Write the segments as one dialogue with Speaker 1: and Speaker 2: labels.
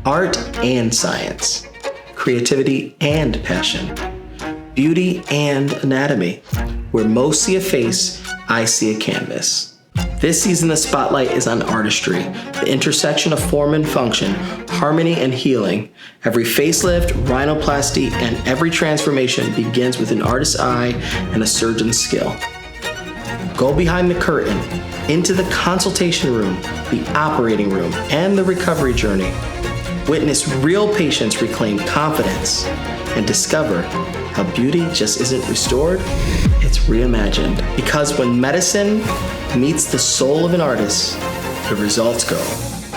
Speaker 1: art and science, creativity and passion, beauty and anatomy. Where most see a face, I see a canvas. This season, the spotlight is on artistry, the intersection of form and function, harmony and healing. Every facelift, rhinoplasty, and every transformation begins with an artist's eye and a surgeon's skill. Go behind the curtain, into the consultation room, the operating room, and the recovery journey. Witness real patients reclaim confidence and discover how beauty just isn't restored, it's reimagined. Because when medicine meets the soul of an artist, the results go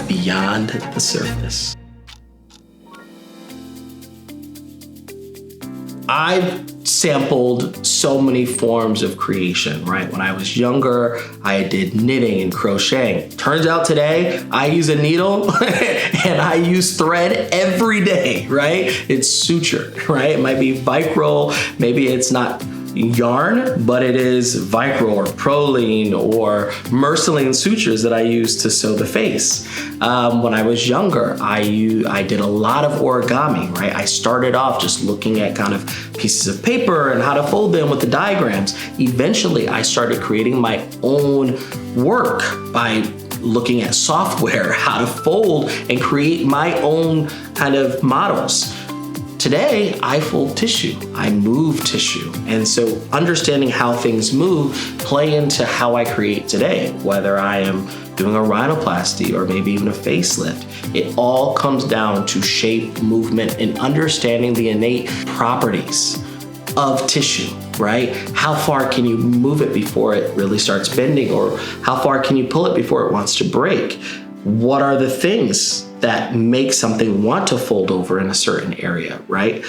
Speaker 1: beyond the surface. I've sampled so many forms of creation, right? When I was younger, I did knitting and crocheting. Turns out today, I use a needle and I use thread every day, right? It's suture, right? It might be Vicryl, maybe it's not yarn, but it is Vicryl or Proline or Merceline sutures that I use to sew the face. When I was younger, I did a lot of origami, right? I started off just looking at kind of pieces of paper and how to fold them with the diagrams. Eventually, I started creating my own work by looking at software, how to fold and create my own kind of models. Today, I fold tissue, I move tissue. And so understanding how things move play into how I create today, whether I am doing a rhinoplasty or maybe even a facelift. It all comes down to shape, movement, and understanding the innate properties of tissue, right? How far can you move it before it really starts bending, or how far can you pull it before it wants to break? What are the things that make something want to fold over in a certain area, right?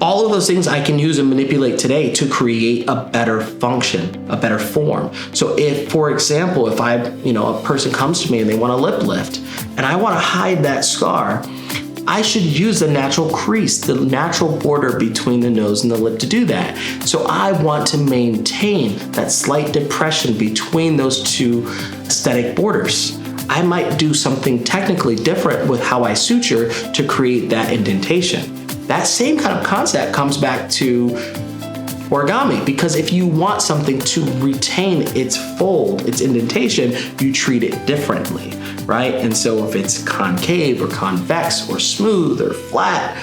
Speaker 1: All of those things I can use and manipulate today to create a better function, a better form. So if, for example, if a person comes to me and they want a lip lift and I want to hide that scar, I should use the natural crease, the natural border between the nose and the lip to do that. So I want to maintain that slight depression between those two aesthetic borders. I might do something technically different with how I suture to create that indentation. That same kind of concept comes back to origami, because if you want something to retain its fold, its indentation, you treat it differently, right? And so if it's concave or convex or smooth or flat,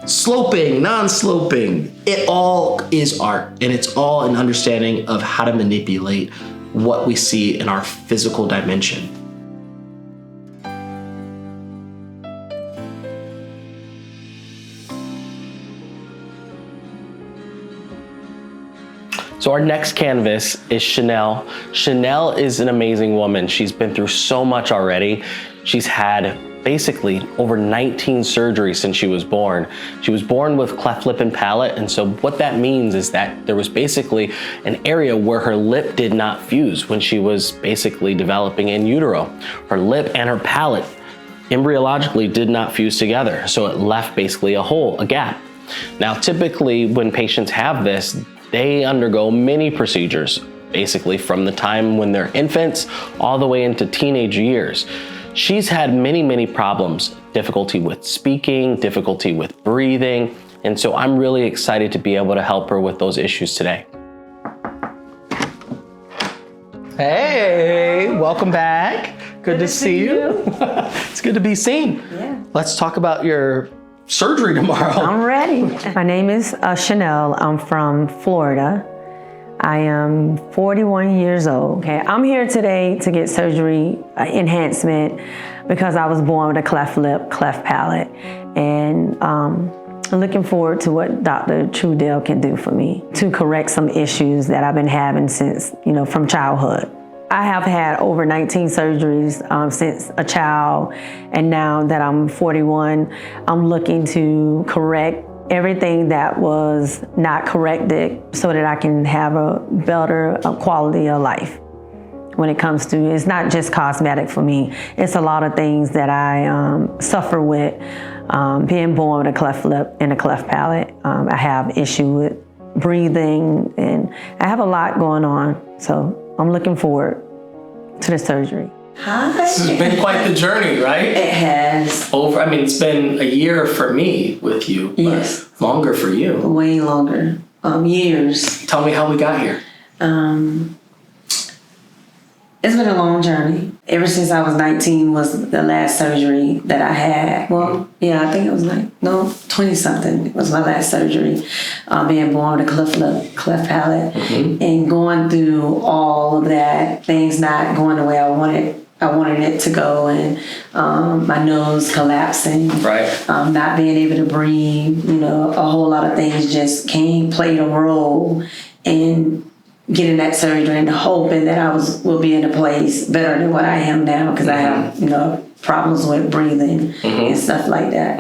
Speaker 1: sloping, non-sloping, it all is art, and it's all an understanding of how to manipulate what we see in our physical dimension. So our next canvas is Chanel. Chanel is an amazing woman. She's been through so much already. She's had basically over 19 surgeries since she was born. She was born with cleft lip and palate, and so what that means is that there was basically an area where her lip did not fuse when she was basically developing in utero. Her lip and her palate embryologically did not fuse together, so it left basically a hole, a gap. Now typically when patients have this, they undergo many procedures, basically from the time when they're infants all the way into teenage years. She's had many problems, difficulty with speaking, difficulty with breathing, and so I'm really excited to be able to help her with those issues today. Hey, welcome back. Good to see you. It's good to be seen.
Speaker 2: Yeah.
Speaker 1: Let's talk about your surgery tomorrow.
Speaker 2: I'm ready. My name is Chanel. I'm from Florida. I am 41 years old. Okay, I'm here today to get surgery enhancement because I was born with a cleft lip, cleft palate, and I'm looking forward to what Dr. Truesdale can do for me to correct some issues that I've been having since, from childhood. I have had over 19 surgeries since a child, and now that I'm 41, I'm looking to correct everything that was not corrected so that I can have a better quality of life. When it comes to, it's not just cosmetic for me, it's a lot of things that I suffer with. Being born with a cleft lip and a cleft palate, I have issue with breathing, and I have a lot going on, so I'm looking forward to the surgery.
Speaker 1: Hi. This has been quite the journey, right?
Speaker 2: It has.
Speaker 1: it's been a year for me with you,
Speaker 2: Yes.
Speaker 1: but longer for you.
Speaker 2: Way longer. Years.
Speaker 1: Tell me how we got here.
Speaker 2: It's been a long journey. Ever since I was 19 was the last surgery that I had. Well, yeah, I think it was 20-something was my last surgery. Being born with a cleft palate and going through all of that, things not going the way I wanted it to go, and my nose collapsing, not being able to breathe, a whole lot of things just played a role in getting that surgery and hoping that I will be in a place better than what I am now, because I have, problems with breathing and stuff like that.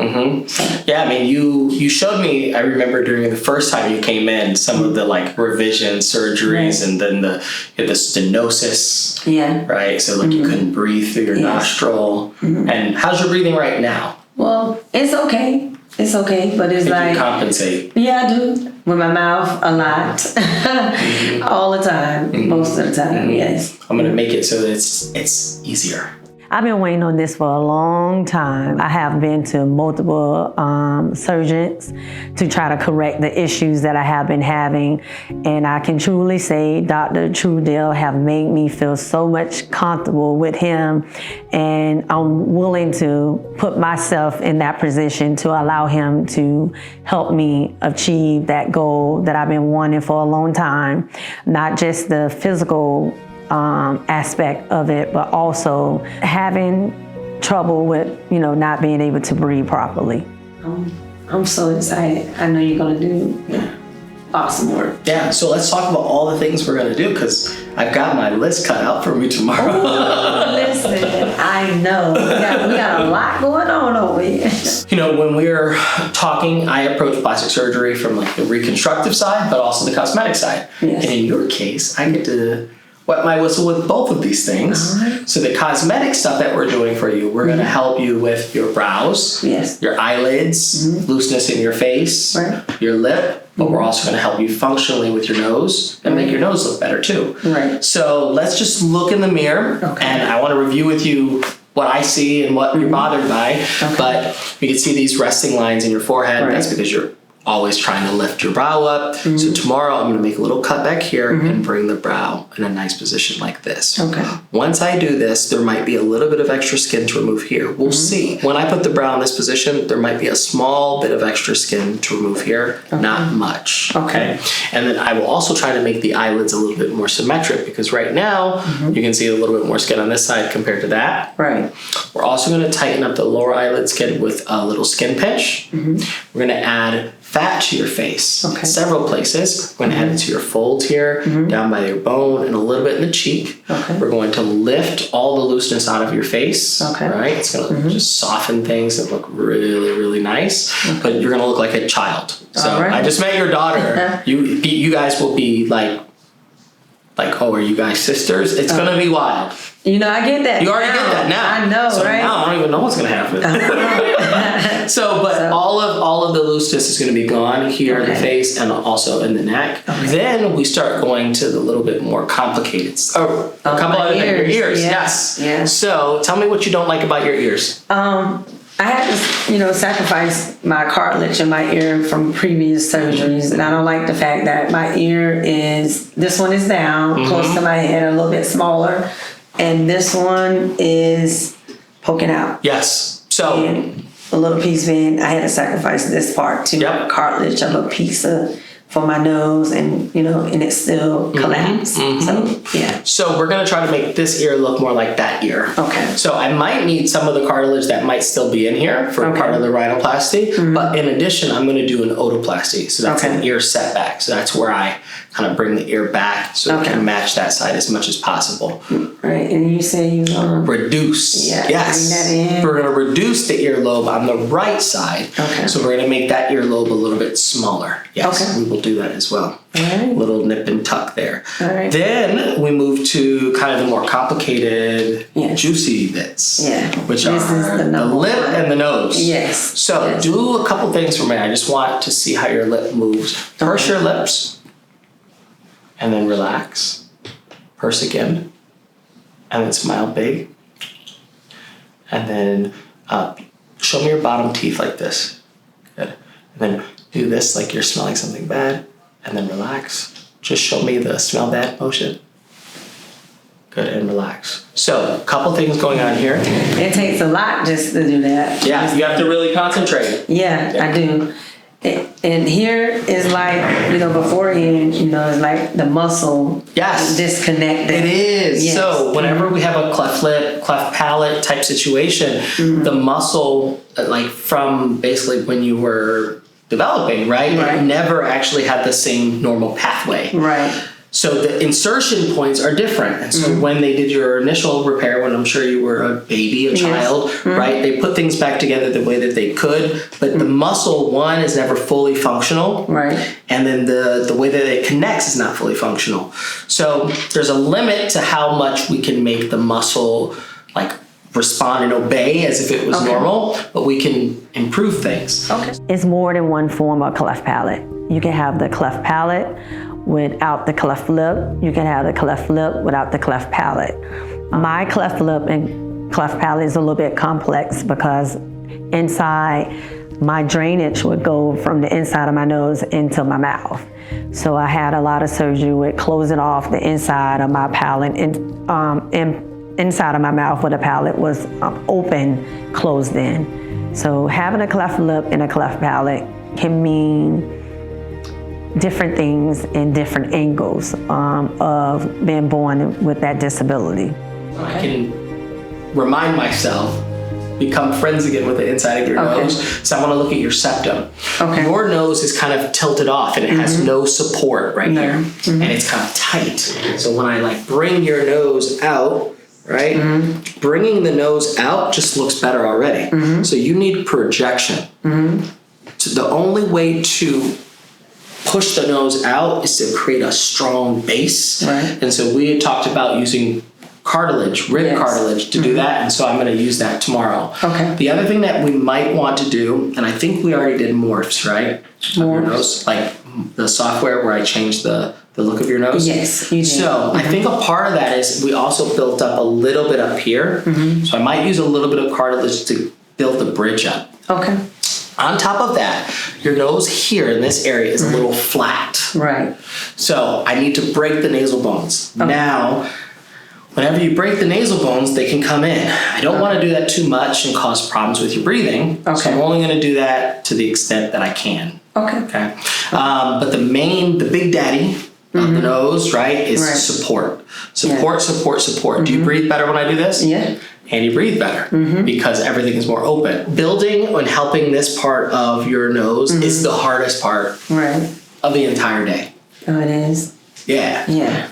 Speaker 2: So.
Speaker 1: Yeah, I mean, you showed me, I remember during the first time you came in, some of the like revision surgeries, and then the stenosis. Yeah. Right? So like you couldn't breathe through your nostril. And how's your breathing right now?
Speaker 2: Well, it's okay. It's okay, but it's like...
Speaker 1: You compensate.
Speaker 2: Yeah, I do. With my mouth, a lot. All the time. Most of the time, yes.
Speaker 1: I'm going to make it so that it's easier.
Speaker 2: I've been waiting on this for a long time. I have been to multiple surgeons to try to correct the issues that I have been having. And I can truly say Dr. Truesdale have made me feel so much comfortable with him. And I'm willing to put myself in that position to allow him to help me achieve that goal that I've been wanting for a long time. Not just the physical aspect of it, but also having trouble with, not being able to breathe properly. I'm so excited. I know you're going to do awesome work.
Speaker 1: Yeah, so let's talk about all the things we're going to do, because I've got my list cut out for me tomorrow.
Speaker 2: Oh, listen, I know. We got a lot going on over here.
Speaker 1: When we're talking, I approach plastic surgery from like the reconstructive side, but also the cosmetic side. Yes. And in your case, I get to wet my whistle with both of these things. Right. So the cosmetic stuff that we're doing for you, we're going to help you with your brows, your eyelids, looseness in your face, your lip, but we're also going to help you functionally with your nose and make your nose look better too. Right. So let's just look in the mirror, and I want to review with you what I see and what you're bothered by. But you can see these resting lines in your forehead. That's because you're always trying to lift your brow up. So tomorrow I'm going to make a little cut back here and bring the brow in a nice position like this. Once I do this, there might be a little bit of extra skin to remove here. We'll see. When I put the brow in this position, there might be a small bit of extra skin to remove here. Not much. And then I will also try to make the eyelids a little bit more symmetric, because right now you can see a little bit more skin on this side compared to that. We're also going to tighten up the lower eyelid skin with a little skin pinch. We're going to add fat to your face, several places. We're going to add it to your folds here, down by your bone, and a little bit in the cheek. We're going to lift all the looseness out of your face. Right? It's going to just soften things and look really, really nice. But you're going to look like a child. So I just met your daughter. You guys will be like, oh, are you guys sisters? It's going to be wild.
Speaker 2: I get that.
Speaker 1: You already get that now.
Speaker 2: I know,
Speaker 1: so
Speaker 2: right?
Speaker 1: now I don't even know what's going to happen. All of the looseness is going to be gone here in the face and also in the neck. Then we start going to the little bit more complicated. A couple of your ears. Yes. So tell me what you don't like about your ears.
Speaker 2: I had to, sacrifice my cartilage in my ear from previous surgeries, and I don't like the fact that my ear this one is down, close to my head, a little bit smaller, and this one is poking out.
Speaker 1: Yes. So
Speaker 2: and a little piece in, I had to sacrifice this part to cartilage of a piece for my nose, and and it still collapsed. So
Speaker 1: we're gonna try to make this ear look more like that ear. So I might need some of the cartilage that might still be in here for part of the rhinoplasty, but in addition, I'm gonna do an otoplasty. So that's an ear setback. So that's where I kind of bring the ear back so it can match that side as much as possible.
Speaker 2: Right, and you say you
Speaker 1: reduce.
Speaker 2: Yes. Bring that in.
Speaker 1: We're gonna reduce the earlobe on the right side. So we're gonna make that earlobe a little bit smaller. Yes, we will do that as well. Little nip and tuck there. Then we move to kind of the more complicated, juicy bits, which are the lip and the nose. So do a couple things for me. I just want to see how your lip moves. Purse your lips, and then relax. Purse again, and then smile big, and then show me your bottom teeth like this. Good. And then do this like you're smelling something bad, and then relax. Just show me the smell bad motion. Good, and relax. So, a couple things going on here.
Speaker 2: It takes a lot just to do that.
Speaker 1: Yeah, you have to really concentrate.
Speaker 2: Yeah, I do. And here is like, beforehand, it's like the muscle disconnected.
Speaker 1: It is.
Speaker 2: Yes.
Speaker 1: So whenever we have a cleft lip, cleft palate type situation, the muscle, like from basically when you were developing, right? It never actually had the same normal pathway.
Speaker 2: Right.
Speaker 1: So the insertion points are different. And so when they did your initial repair, when I'm sure you were a baby, a child, right? They put things back together the way that they could, but the muscle, one, is never fully functional.
Speaker 2: Right.
Speaker 1: And then the way that it connects is not fully functional. So there's a limit to how much we can make the muscle like respond and obey as if it was normal, but we can improve things.
Speaker 2: Okay. It's more than one form of cleft palate. You can have the cleft palate without the cleft lip. You can have the cleft lip without the cleft palate. My cleft lip and cleft palate is a little bit complex because inside, my drainage would go from the inside of my nose into my mouth. So I had a lot of surgery with closing off the inside of my palate and inside of my mouth where the palate was open, closed in. So having a cleft lip and a cleft palate can mean different things in different angles of being born with that disability.
Speaker 1: I can remind myself, become friends again with the inside of your nose. So I want to look at your septum. Okay. Your nose is kind of tilted off and it has no support right here. And it's kind of tight. So when I like bring your nose out, right? Bringing the nose out just looks better already. So you need projection. So the only way to push the nose out is to create a strong base. Right. And so we had talked about using cartilage, rib cartilage to do that. And so I'm going to use that tomorrow. Okay. The other thing that we might want to do, and I think we already did morphs, right? Your nose, like the software where I changed the look of your nose. Yes, you did. So I think a part of that is we also built up a little bit up here. So I might use a little bit of cartilage to build the bridge up. Okay. On top of that, your nose here in this area is a little flat. Right. So I need to break the nasal bones. Okay. Now, whenever you break the nasal bones, they can come in. I don't want to do that too much and cause problems with your breathing. Okay. So I'm only going to do that to the extent that I can. Okay. Okay. But the big daddy of the nose, right, is support. Support, support, support. Do you breathe better when I do this? Yeah. And you breathe better because everything is more open. Building and helping this part of your nose is the hardest part of the entire day. Oh, it is? Yeah. Yeah.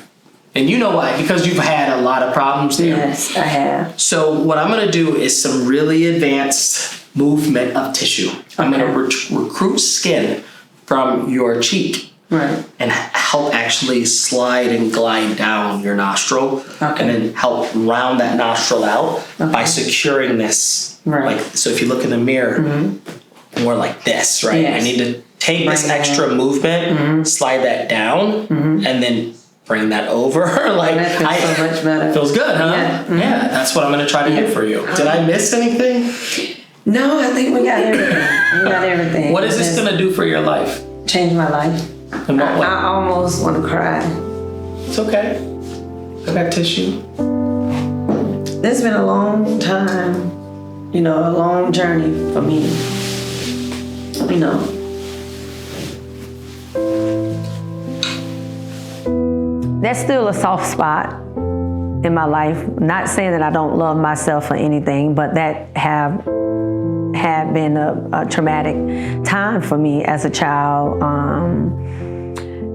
Speaker 1: And you know why? Because you've had a lot of problems there. Yes, I have. So what I'm going to do is some really advanced movement of tissue. Okay. I'm going to recruit skin from your cheek. Right. And help actually slide and glide down your nostril. Okay. And then help round that nostril out by securing this. Right. Like, so if you look in the mirror, more like this, right? Yes. I need to take this extra movement, slide that down, and then bring that over. Like, that feels so much better. Feels good, huh? Yeah. Yeah, that's what I'm going to try to do for you. Did I miss anything? No, I think we got everything. We got everything. What is this going to do for your life? Change my life. In what way? I almost want to cry. It's okay. I got tissue. It's been a long time, a long journey for me. That's still a soft spot in my life. Not saying that I don't love myself or anything, but that had been a traumatic time for me as a child.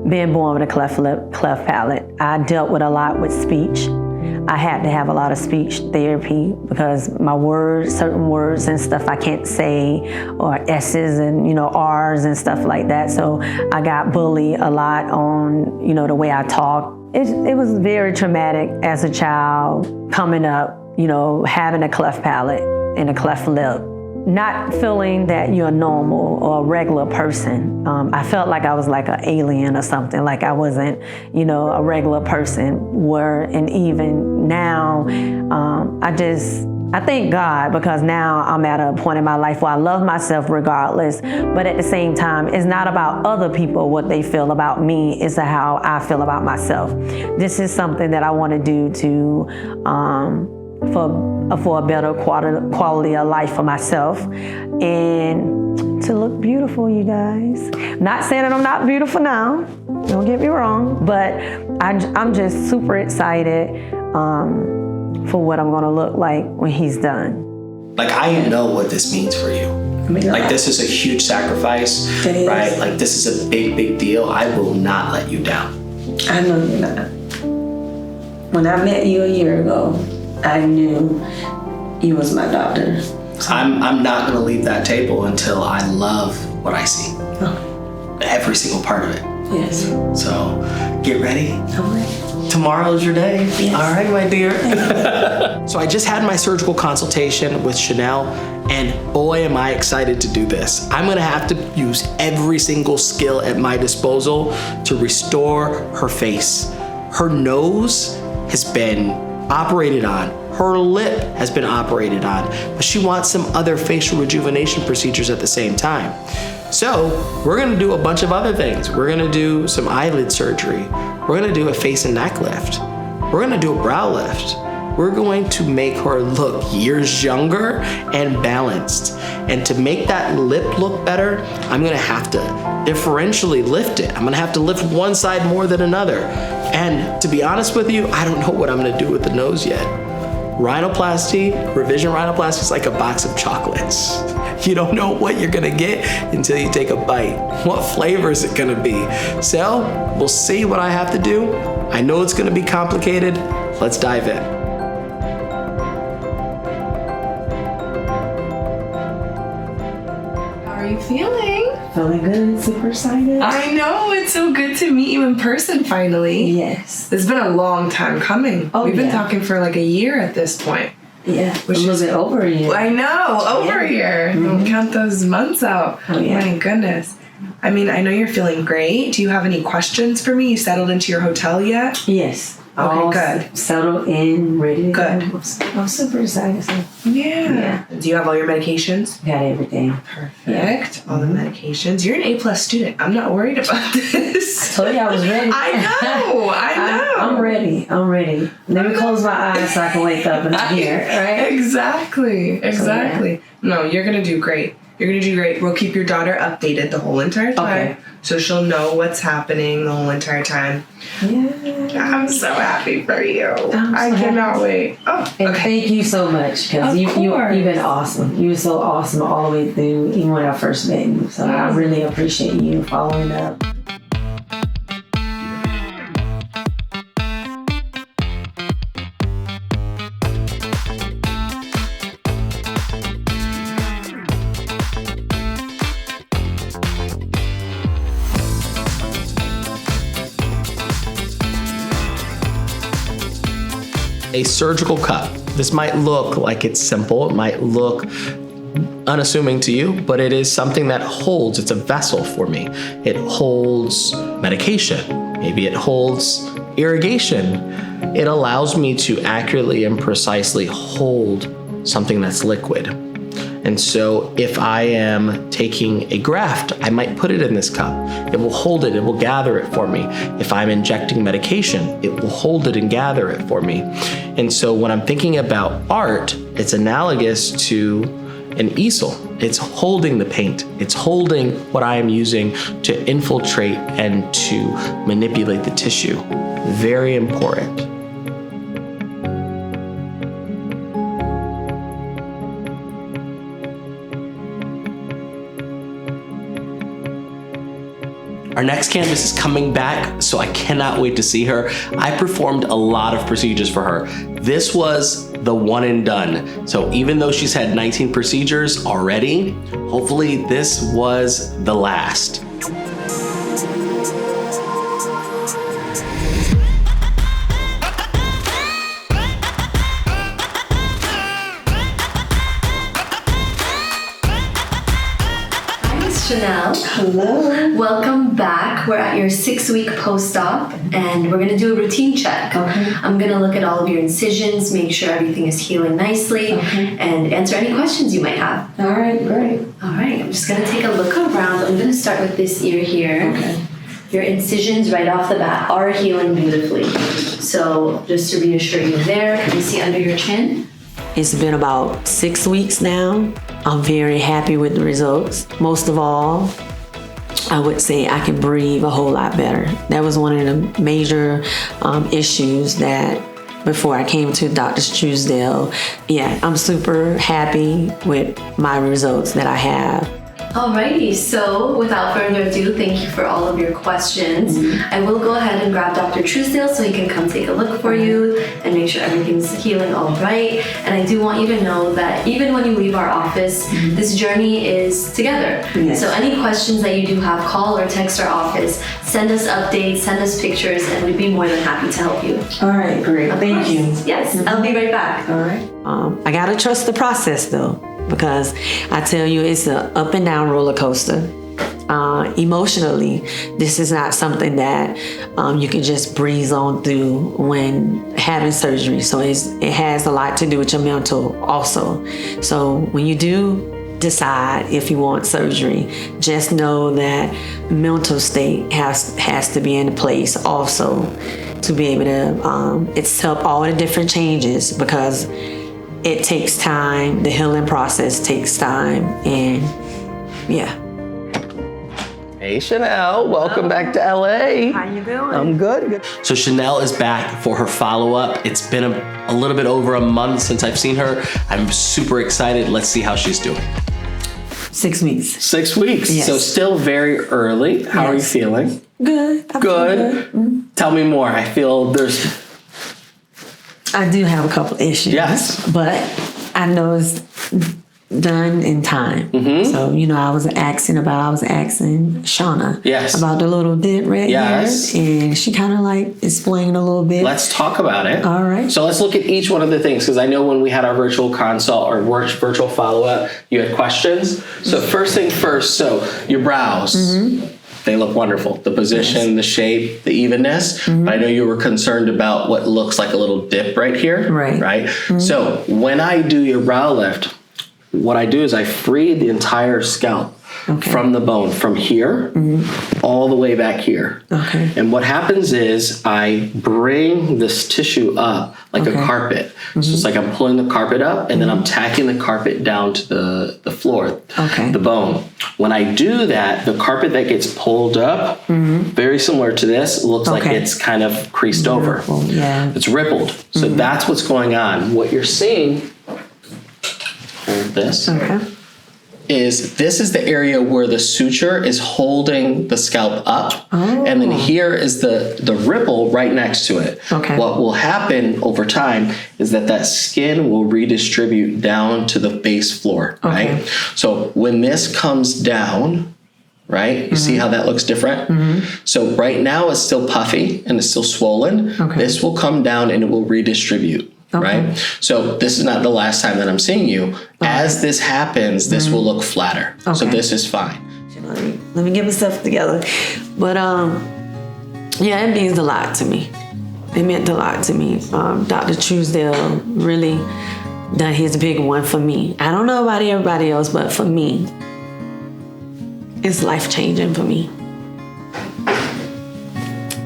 Speaker 1: Being born with a cleft lip, cleft palate. I dealt with a lot with speech. I had to have a lot of speech therapy because my words, certain words and stuff I can't say, or S's and, R's and stuff like that. So I got bullied a lot on, the way I talk. It was very traumatic as a child coming up, having a cleft palate and a cleft lip. Not feeling that you're normal or a regular person. I felt like I was like an alien or something, like I wasn't, a regular person. And even now, I just
Speaker 2: I thank God because now I'm at a point in my life where I love myself regardless, but at the same time, it's not about other people, what they feel about me, it's how I feel about myself. This is something that I want to do to, for a better quality of life for myself and to look beautiful, you guys. Not saying that I'm not beautiful now, don't get me wrong, but I'm just super excited for what I'm gonna look like when he's done.
Speaker 1: Like, I know what this means for you. Like, this is a huge sacrifice, right? Like, this is a big, big deal. I will not let you down.
Speaker 2: I know you're not. When I met you a year ago, I knew you was my doctor.
Speaker 1: I'm not gonna leave that table until I love what I see. Every single part of it.
Speaker 2: Yes.
Speaker 1: So, get ready.
Speaker 2: I'm ready.
Speaker 1: Tomorrow's your day.
Speaker 2: Yes.
Speaker 1: All right, my dear. So I just had my surgical consultation with Chanel, and boy, am I excited to do this. I'm gonna have to use every single skill at my disposal to restore her face. Her nose has been operated on. Her lip has been operated on, but she wants some other facial rejuvenation procedures at the same time. So we're gonna do a bunch of other things. We're gonna do some eyelid surgery. We're gonna do a face and neck lift. We're gonna do a brow lift. We're going to make her look years younger and balanced. And to make that lip look better, I'm gonna have to differentially lift it. I'm gonna have to lift one side more than another. And to be honest with you, I don't know what I'm gonna do with the nose yet. Rhinoplasty, revision rhinoplasty is like a box of chocolates. You don't know what you're gonna get until you take a bite. What flavor is it gonna be? So, we'll see what I have to do. I know it's gonna be complicated. Let's dive in.
Speaker 3: How are you feeling?
Speaker 2: Feeling good, super excited.
Speaker 3: I know, it's so good to meet you in person finally.
Speaker 2: Yes.
Speaker 3: It's been a long time coming.
Speaker 2: Oh,
Speaker 3: We've been
Speaker 2: yeah.
Speaker 3: talking for like a year at this point.
Speaker 2: Yeah,
Speaker 3: Which
Speaker 2: a little
Speaker 3: is-
Speaker 2: bit over a year.
Speaker 3: I know, over a year. Don't count those months out.
Speaker 2: Oh, yeah.
Speaker 3: My goodness. I mean, I know you're feeling great. Do you have any questions for me? You settled into your hotel yet?
Speaker 2: Yes.
Speaker 3: Okay,
Speaker 2: All
Speaker 3: good.
Speaker 2: Settled in, ready to
Speaker 3: Good.
Speaker 2: go. I'm super excited. So
Speaker 3: Yeah. Do you have all your medications?
Speaker 2: got everything.
Speaker 3: Perfect. All the medications. You're an A+ student. I'm not worried about this.
Speaker 2: Told you I was ready.
Speaker 3: I know.
Speaker 2: I'm ready. I'm ready. Let me close my eyes so I can wake up and hear it, right?
Speaker 3: Exactly. No, you're gonna do great. You're gonna do great. We'll keep your daughter updated the whole entire time.
Speaker 2: Okay.
Speaker 3: So she'll know what's happening the whole entire time.
Speaker 2: Yeah.
Speaker 3: I'm so happy for you. I
Speaker 2: so
Speaker 3: cannot wait. Oh,
Speaker 2: And
Speaker 3: okay.
Speaker 2: thank you so much because
Speaker 3: Of
Speaker 2: you've
Speaker 3: course.
Speaker 2: been awesome. You were so awesome all the way through, even when I first met you. So I really appreciate you following up.
Speaker 1: A surgical cut. This might look like it's simple. It might look unassuming to you, but it is something that holds. It's a vessel for me. It holds medication. Maybe it holds irrigation. It allows me to accurately and precisely hold something that's liquid. And so if I am taking a graft, I might put it in this cup. It will hold it, it will gather it for me. If I'm injecting medication, it will hold it and gather it for me. And so when I'm thinking about art, it's analogous to an easel. It's holding the paint. It's holding what I am using to infiltrate and to manipulate the tissue. Very important. Our next canvas is coming back, so I cannot wait to see her. I performed a lot of procedures for her. This was the one and done. So even though she's had 19 procedures already, hopefully this was the last.
Speaker 4: Chanel.
Speaker 5: Hello.
Speaker 4: Welcome back. We're at your 6-week post-op and we're going to do a routine check.
Speaker 5: Okay.
Speaker 4: I'm going to look at all of your incisions, make sure everything is healing nicely, and answer any questions you might have.
Speaker 5: All right, great.
Speaker 4: All right, I'm just going to take a look around. I'm going to start with this ear here.
Speaker 5: Okay.
Speaker 4: Your incisions right off the bat are healing beautifully. So just to reassure you there, can you see under your chin?
Speaker 2: It's been about 6 weeks now. I'm very happy with the results. Most of all, I would say I can breathe a whole lot better. That was one of the major issues that before I came to Dr. Truesdale. Yeah, I'm super happy with my results that I have.
Speaker 4: Alrighty, so without further ado, thank you for all of your questions. I will go ahead and grab Dr. Truesdale so he can come take a look for you and make sure everything's healing all right. And I do want you to know that even when you leave our office, this journey is together.
Speaker 5: Yes.
Speaker 4: So any questions that you do have, call or text our office, send us updates, send us pictures, and we'd be more than happy to help you.
Speaker 5: All right, great. Thank you.
Speaker 4: Yes, I'll be right back.
Speaker 5: All right.
Speaker 2: I gotta trust the process though, because I tell you, it's an up and down roller coaster. Emotionally, this is not something that you can just breeze on through when having surgery. So it has a lot to do with your mental also. So when you do decide if you want surgery, just know that mental state has to be in place also to be able to accept all the different changes, because it takes time. The healing process takes time, and yeah.
Speaker 1: Hey Chanel, welcome back to LA.
Speaker 2: How you doing?
Speaker 1: I'm good. So Chanel is back for her follow-up. It's been a little bit over a month since I've seen her. I'm super excited. Let's see how she's doing.
Speaker 2: 6 weeks.
Speaker 1: 6 weeks,
Speaker 2: Yes.
Speaker 1: so still very early. How are you
Speaker 2: Yes.
Speaker 1: feeling?
Speaker 2: Good. I feel
Speaker 1: Good. Tell me more. I feel there's...
Speaker 2: I do have a couple issues.
Speaker 1: Yes.
Speaker 2: But I know it's done in time. So, I was asking Shauna
Speaker 1: Yes.
Speaker 2: about the little dent right
Speaker 1: Yes.
Speaker 2: here. And she kind of like explained a little bit.
Speaker 1: Let's talk about it.
Speaker 2: All right.
Speaker 1: So let's look at each one of the things, because I know when we had our virtual consult or virtual follow-up, you had questions. So first thing first, so your brows. They look wonderful. The position, the shape, the evenness. But I know you were concerned about what looks like a little dip right here.
Speaker 2: Right.
Speaker 1: So when I do your brow lift, what I do is I free the entire scalp from the bone, from here all the way back here.
Speaker 2: Okay.
Speaker 1: And what happens is I bring this tissue up like a carpet. So it's like I'm pulling the carpet up and then I'm tacking the carpet down to the floor, the bone. When I do that, the carpet that gets pulled up, very similar to this, looks like it's kind of creased over.
Speaker 2: Yeah.
Speaker 1: It's rippled. So that's what's going on. What you're seeing, hold this. This is the area where the suture is holding the scalp up. And then here is the ripple right next to it. What will happen over time is that skin will redistribute down to the base floor, right? So when this comes down, right, you see how that looks different? So right now it's still puffy and it's still swollen. This will come down and it will redistribute. Right? So this is not the last time that I'm seeing you. As this happens, this will look flatter. So this is fine.
Speaker 2: Let me get myself together. But yeah, it means a lot to me. It meant a lot to me. Dr. Truesdale really done his big one for me. I don't know about everybody else, but for me, it's life-changing for me.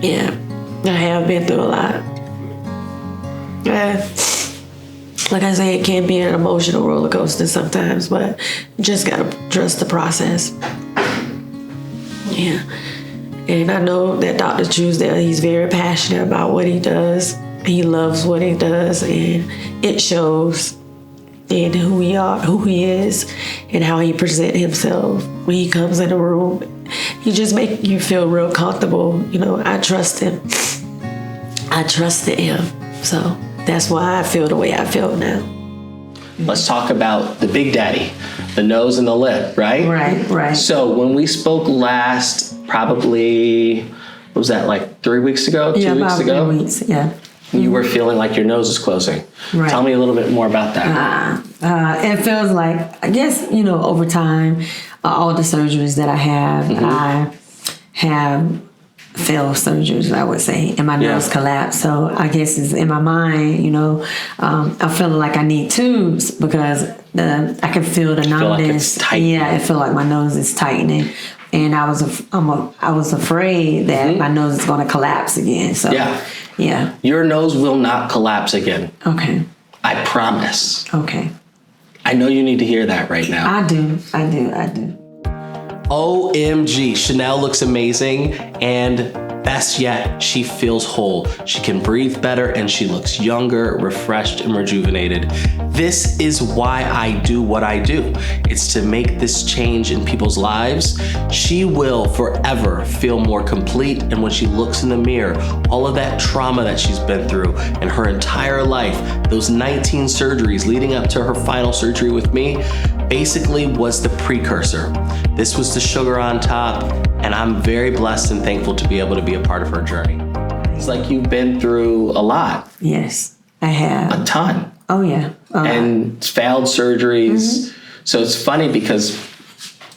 Speaker 2: Yeah, I have been through a lot. Like I say, it can be an emotional roller coaster sometimes, but you just gotta trust the process. Yeah. And I know that Dr. Truesdale, he's very passionate about what he does. He loves what he does, and it shows in who he is, and how he presents himself when he comes in the room. He just makes you feel real comfortable. I trust him. I trusted him. So that's why I feel the way I feel now.
Speaker 1: Let's talk about the big daddy, the nose and the lip, right?
Speaker 2: Right.
Speaker 1: So when we spoke last, probably, what was that, like 3 weeks ago, 2 weeks ago?
Speaker 2: 3 weeks, yeah.
Speaker 1: you were feeling like your nose is closing.
Speaker 2: Right.
Speaker 1: Tell me a little bit more about that.
Speaker 2: It feels like, I guess, over time, all the surgeries that I have, I have failed surgeries, I would say, and my nose collapsed. So I guess it's in my mind, I'm feeling like I need tubes because I can feel the numbness.
Speaker 1: Like
Speaker 2: it feel like my nose is tightening. And I was afraid that my nose is going to collapse again. So yeah.
Speaker 1: Your nose will not collapse again.
Speaker 2: Okay.
Speaker 1: I promise.
Speaker 2: Okay.
Speaker 1: I know you need to hear that right now.
Speaker 2: I do.
Speaker 1: OMG, Chanel looks amazing, and best yet, she feels whole. She can breathe better, and she looks younger, refreshed, and rejuvenated. This is why I do what I do. It's to make this change in people's lives. She will forever feel more complete, and when she looks in the mirror, all of that trauma that she's been through in her entire life, those 19 surgeries leading up to her final surgery with me, basically was the precursor. This was the sugar on top, and I'm very blessed and thankful to be able to be a part of her journey. It's like you've been through a lot.
Speaker 2: Yes, I have.
Speaker 1: A ton.
Speaker 2: Oh, yeah.
Speaker 1: And failed surgeries. So it's funny because,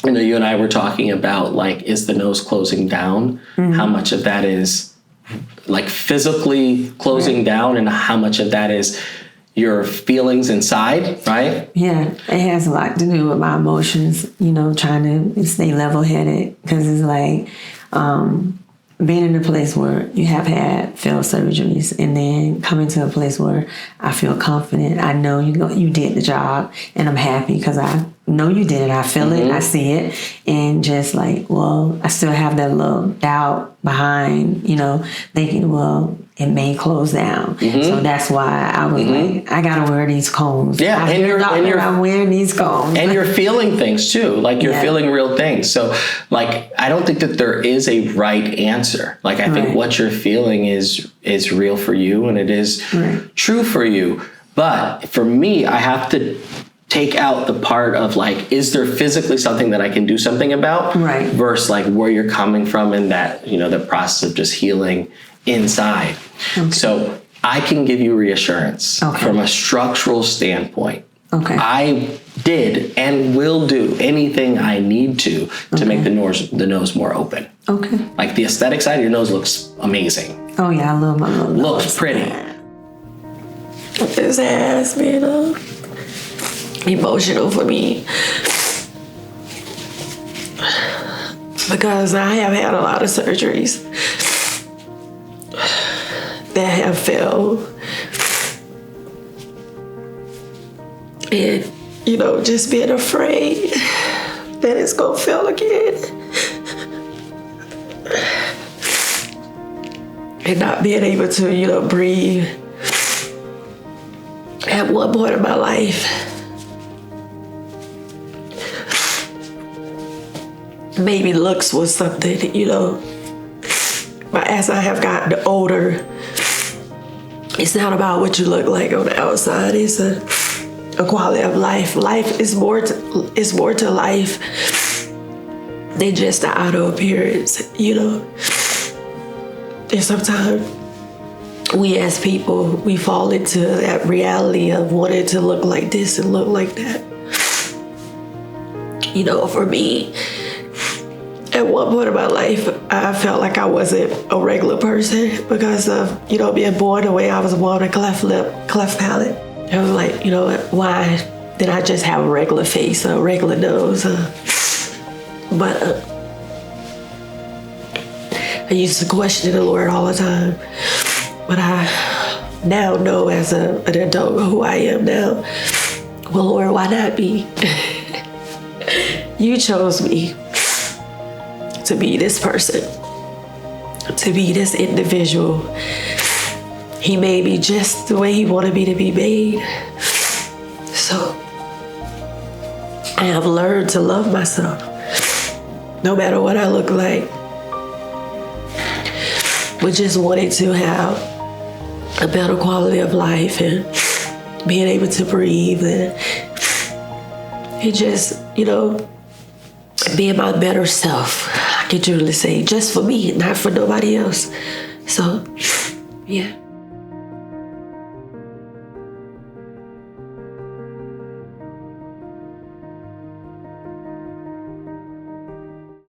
Speaker 1: you and I were talking about, like, is the nose closing down? How much of that is, like, physically closing down, and how much of that is your feelings inside, right?
Speaker 2: Yeah, it has a lot to do with my emotions, trying to stay level-headed, because it's like being in a place where you have had failed surgeries and then coming to a place where I feel confident. I know you did the job, and I'm happy because I know you did it. I feel it, I see it, and just like, well, I still have that little doubt behind, thinking, well, it may close down. So that's why I was like, I gotta wear these combs.
Speaker 1: Yeah,
Speaker 2: I'm wearing these combs.
Speaker 1: And you're feeling things too, like you're feeling real things. So, like, I don't think that there is a right answer. Like, I think what you're feeling is real for you, and it is true for you. But for me, I have to take out the part of, like, is there physically something that I can do something about?
Speaker 2: Right.
Speaker 1: Versus, like, where you're coming from and that, the process of just healing inside. Okay. So I can give you reassurance from a structural standpoint. Okay. I did and will do anything I need to make the nose more open. Okay. Like, the aesthetic side of your nose looks amazing.
Speaker 2: Oh yeah, I love my little nose.
Speaker 1: Looks pretty.
Speaker 5: This has been emotional for me because I have had a lot of surgeries that have failed, and just being afraid that it's gonna fail again, and not being able to breathe. At one point in my life, maybe looks was something, but as I have gotten older, it's not about what you look like on the outside. It's a quality of life. Life is more to life than just the outer appearance, And sometimes we as people, we fall into that reality of wanting to look like this and look like that. For me, at one point in my life, I felt like I wasn't a regular person because of, being born the way I was born, a cleft palate. I was like, why did I just have a regular face, a regular nose? But I used to question the Lord all the time. But I now know as an adult who I am now. Well, Lord, why not be? You chose me to be this person, to be this individual. He made me just the way he wanted me to be made. So I have learned to love myself, no matter what I look like. But just wanting to have a better quality of life and being able to breathe and just, being my better self. I can truly say, just for me, not for nobody else. So, yeah.